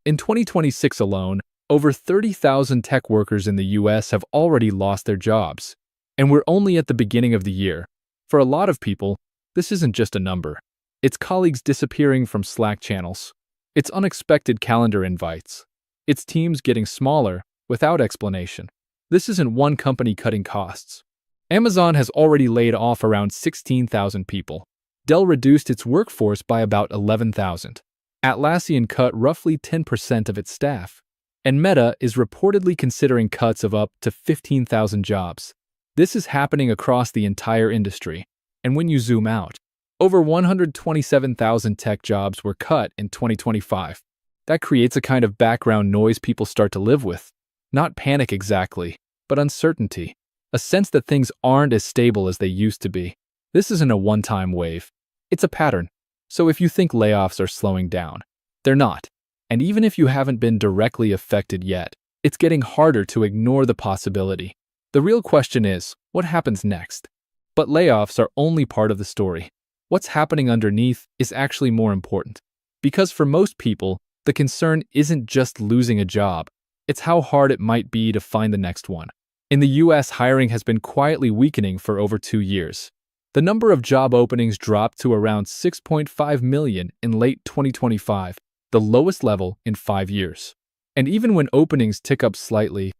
In 2026 alone, over 30,000 tech workers in the US have already lost their jobs. And we're only at the beginning of the year. For a lot of people, this isn't just a number. It's colleagues disappearing from Slack channels. It's unexpected calendar invites. It's teams getting smaller without explanation. This isn't one company cutting costs. Amazon has already laid off around 16,000 people. Dell reduced its workforce by about 11,000. Atlassian cut roughly 10% of its staff. And Meta is reportedly considering cuts of up to 15,000 jobs. This is happening across the entire industry. And when you zoom out, over 127,000 tech jobs were cut in 2025. That creates a kind of background noise people start to live with. Not panic exactly, but uncertainty. A sense that things aren't as stable as they used to be. This isn't a one-time wave. It's a pattern. So if you think layoffs are slowing down, they're not. And even if you haven't been directly affected yet, it's getting harder to ignore the possibility. The real question is, what happens next? But layoffs are only part of the story. What's happening underneath is actually more important. Because for most people, the concern isn't just losing a job. It's how hard it might be to find the next one. In the US, hiring has been quietly weakening for over 2 years. The number of job openings dropped to around 6.5 million in late 2025, the lowest level in 5 years. And even when openings tick up slightly,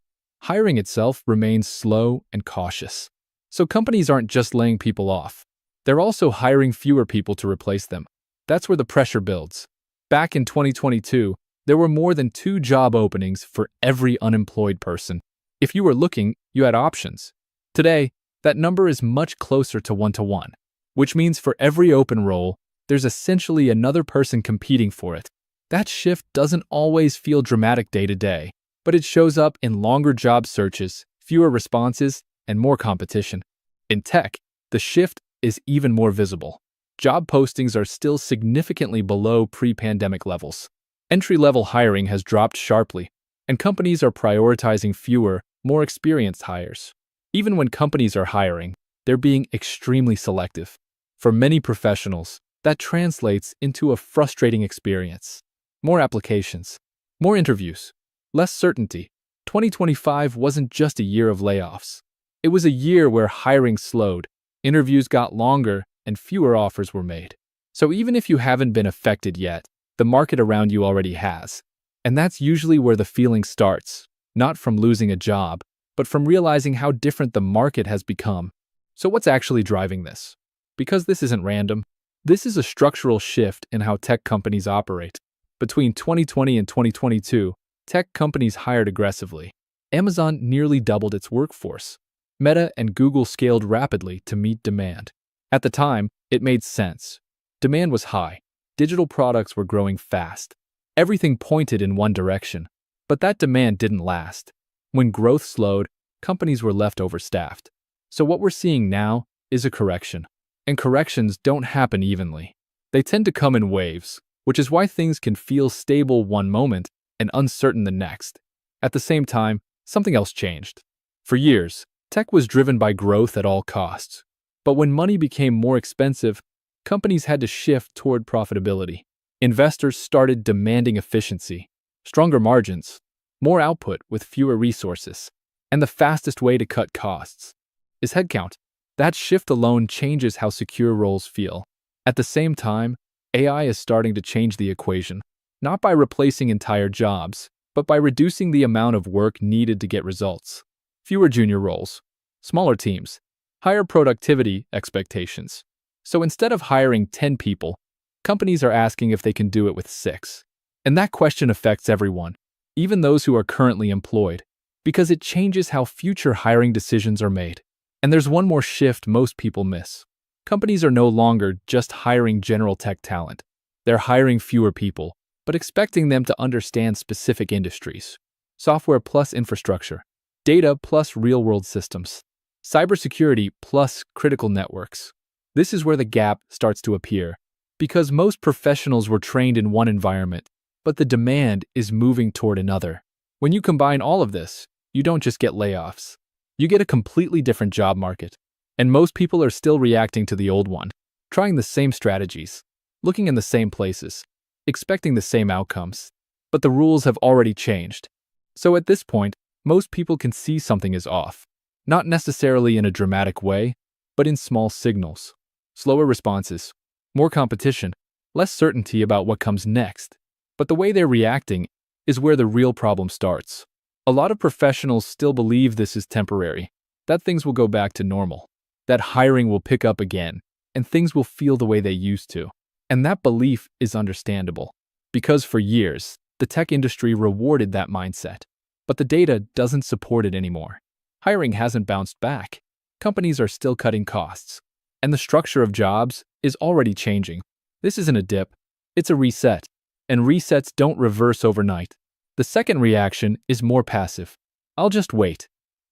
hiring itself remains slow and cautious. So companies aren't just laying people off. They're also hiring fewer people to replace them. That's where the pressure builds. Back in 2022, there were more than 2 job openings for every unemployed person. If you were looking, you had options. Today, that number is much closer to 1-to-1, which means for every open role, there's essentially another person competing for it. That shift doesn't always feel dramatic day to day, but it shows up in longer job searches, fewer responses, and more competition. In tech, the shift is even more visible. Job postings are still significantly below pre-pandemic levels. Entry-level hiring has dropped sharply, and companies are prioritizing fewer, more experienced hires. Even when companies are hiring, they're being extremely selective. For many professionals, that translates into a frustrating experience. More applications, more interviews, less certainty. 2025 wasn't just a year of layoffs. It was a year where hiring slowed, interviews got longer, and fewer offers were made. So even if you haven't been affected yet, the market around you already has. And that's usually where the feeling starts, not from losing a job, but from realizing how different the market has become. So what's actually driving this? Because this isn't random. This is a structural shift in how tech companies operate. Between 2020 and 2022, tech companies hired aggressively. Amazon nearly doubled its workforce. Meta and Google scaled rapidly to meet demand. At the time, it made sense. Demand was high. Digital products were growing fast. Everything pointed in one direction. But that demand didn't last. When growth slowed, companies were left overstaffed. So what we're seeing now is a correction. And corrections don't happen evenly. They tend to come in waves, which is why things can feel stable one moment and uncertain the next. At the same time, something else changed. For years, tech was driven by growth at all costs. But when money became more expensive, companies had to shift toward profitability. Investors started demanding efficiency, stronger margins, more output with fewer resources. And the fastest way to cut costs is headcount. That shift alone changes how secure roles feel. At the same time, AI is starting to change the equation, not by replacing entire jobs, but by reducing the amount of work needed to get results. Fewer junior roles, smaller teams, higher productivity expectations. So instead of hiring 10 people, companies are asking if they can do it with 6. And that question affects everyone, even those who are currently employed, because it changes how future hiring decisions are made. And there's one more shift most people miss. Companies are no longer just hiring general tech talent. They're hiring fewer people, but expecting them to understand specific industries. Software plus infrastructure, data plus real-world systems, cybersecurity plus critical networks. This is where the gap starts to appear, because most professionals were trained in one environment, but the demand is moving toward another. When you combine all of this, you don't just get layoffs. You get a completely different job market. And most people are still reacting to the old one, trying the same strategies, looking in the same places, expecting the same outcomes. but the rules have already changed. So at this point, most people can see something is off. Not necessarily in a dramatic way, but in small signals. Slower responses, more competition, less certainty about what comes next. But the way they're reacting is where the real problem starts. A lot of professionals still believe this is temporary, that things will go back to normal, that hiring will pick up again, and things will feel the way they used to. And that belief is understandable, because for years, the tech industry rewarded that mindset. But the data doesn't support it anymore. Hiring hasn't bounced back. Companies are still cutting costs. And the structure of jobs is already changing. This isn't a dip, it's a reset. And resets don't reverse overnight. The second reaction is more passive. I'll just wait.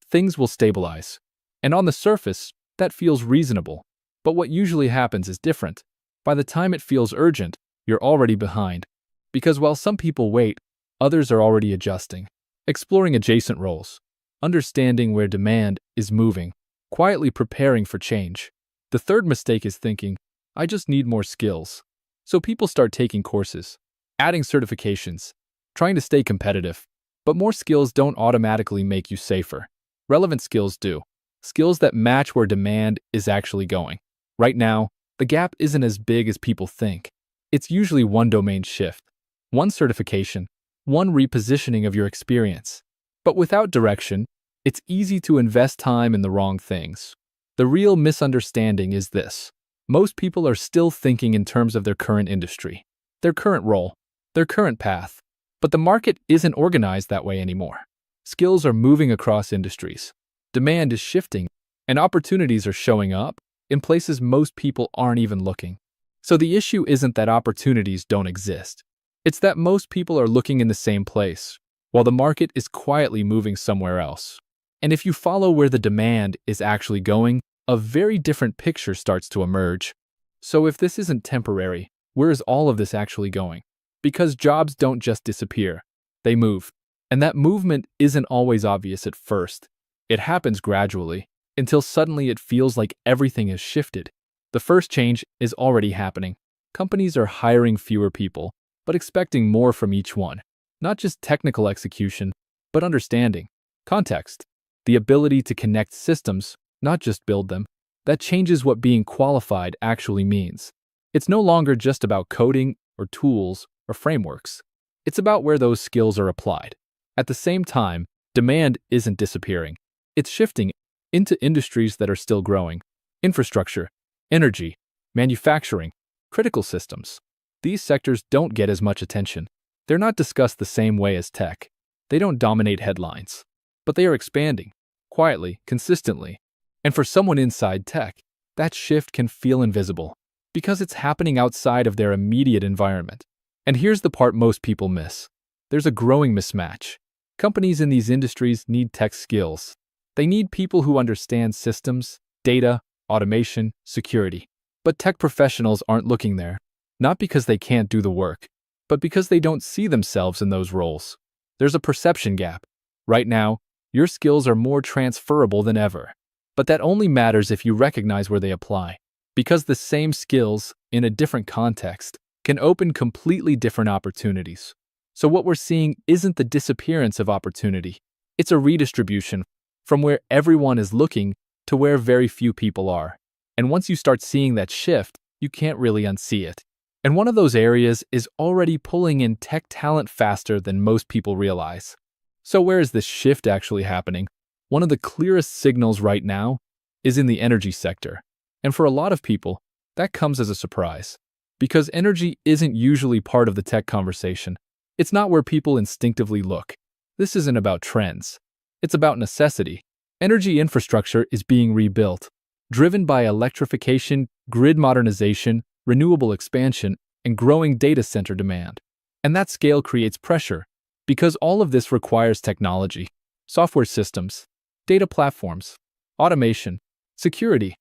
Things will stabilize. And on the surface, that feels reasonable. But what usually happens is different. By the time it feels urgent, you're already behind. Because while some people wait, others are already adjusting, exploring adjacent roles, understanding where demand is moving, quietly preparing for change. The third mistake is thinking, I just need more skills. So people start taking courses, adding certifications, trying to stay competitive. But more skills don't automatically make you safer. Relevant skills do. Skills that match where demand is actually going. Right now, the gap isn't as big as people think. It's usually one domain shift, one certification, one repositioning of your experience. But without direction, it's easy to invest time in the wrong things. The real misunderstanding is this. Most people are still thinking in terms of their current industry, their current role, their current path. But the market isn't organized that way anymore. Skills are moving across industries. Demand is shifting, and opportunities are showing up in places most people aren't even looking. So the issue isn't that opportunities don't exist. It's that most people are looking in the same place, while the market is quietly moving somewhere else. And if you follow where the demand is actually going, a very different picture starts to emerge. So if this isn't temporary, where is all of this actually going? Because jobs don't just disappear, they move. And that movement isn't always obvious at first. It happens gradually, until suddenly it feels like everything has shifted. The first change is already happening. Companies are hiring fewer people, but expecting more from each one. Not just technical execution, but understanding, context, the ability to connect systems, not just build them. That changes what being qualified actually means. It's no longer just about coding or tools or frameworks. It's about where those skills are applied. At the same time, demand isn't disappearing. It's shifting into industries that are still growing. Infrastructure, energy, manufacturing, critical systems. These sectors don't get as much attention. They're not discussed the same way as tech. They don't dominate headlines. But they are expanding, quietly, consistently. And for someone inside tech, that shift can feel invisible, because it's happening outside of their immediate environment. And here's the part most people miss. There's a growing mismatch. Companies in these industries need tech skills. They need people who understand systems, data, automation, security. But tech professionals aren't looking there, not because they can't do the work, but because they don't see themselves in those roles. There's a perception gap. Right now, your skills are more transferable than ever. But that only matters if you recognize where they apply. Because the same skills, in a different context, can open completely different opportunities. So what we're seeing isn't the disappearance of opportunity. It's a redistribution from where everyone is looking to where very few people are. And once you start seeing that shift, you can't really unsee it. And one of those areas is already pulling in tech talent faster than most people realize. So where is this shift actually happening? One of the clearest signals right now is in the energy sector. And for a lot of people, that comes as a surprise. Because energy isn't usually part of the tech conversation. It's not where people instinctively look. This isn't about trends. It's about necessity. Energy infrastructure is being rebuilt, driven by electrification, grid modernization, renewable expansion, and growing data center demand. And that scale creates pressure, because all of this requires technology, software systems, data platforms, automation, security.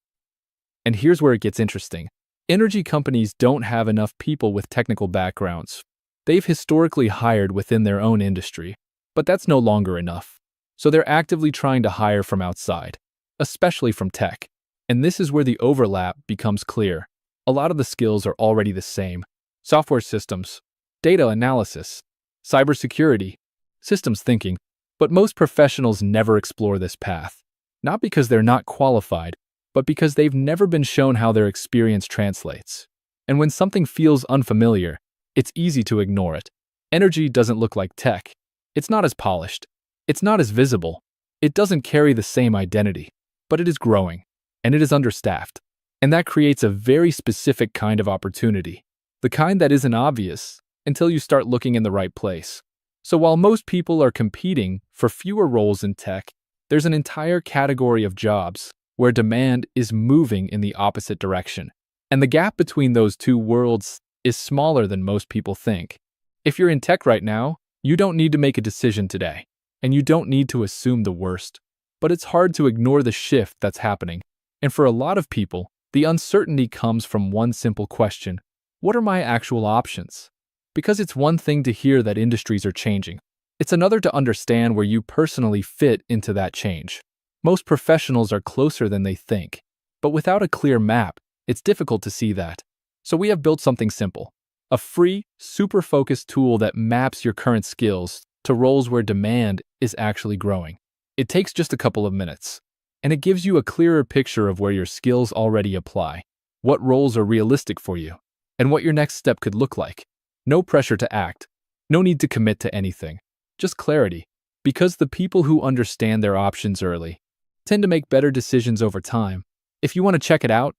And here's where it gets interesting. Energy companies don't have enough people with technical backgrounds. They've historically hired within their own industry, but that's no longer enough. So they're actively trying to hire from outside, especially from tech. And this is where the overlap becomes clear. A lot of the skills are already the same. Software systems, data analysis, cybersecurity, systems thinking, but most professionals never explore this path. Not because they're not qualified, but because they've never been shown how their experience translates. And when something feels unfamiliar, it's easy to ignore it. Energy doesn't look like tech. It's not as polished. It's not as visible. It doesn't carry the same identity, but it is growing, and it is understaffed. And that creates a very specific kind of opportunity, the kind that isn't obvious until you start looking in the right place. So while most people are competing for fewer roles in tech, there's an entire category of jobs where demand is moving in the opposite direction. And the gap between those two worlds is smaller than most people think. If you're in tech right now, you don't need to make a decision today, and you don't need to assume the worst. But it's hard to ignore the shift that's happening. And for a lot of people, the uncertainty comes from one simple question: what are my actual options? Because it's one thing to hear that industries are changing. It's another to understand where you personally fit into that change. Most professionals are closer than they think, but without a clear map, it's difficult to see that. So we have built something simple, a free, super focused tool that maps your current skills to roles where demand is actually growing. It takes just a couple of minutes, and it gives you a clearer picture of where your skills already apply, what roles are realistic for you, and what your next step could look like. No pressure to act, no need to commit to anything, just clarity, because the people who understand their options early tend to make better decisions over time. If you want to check it out,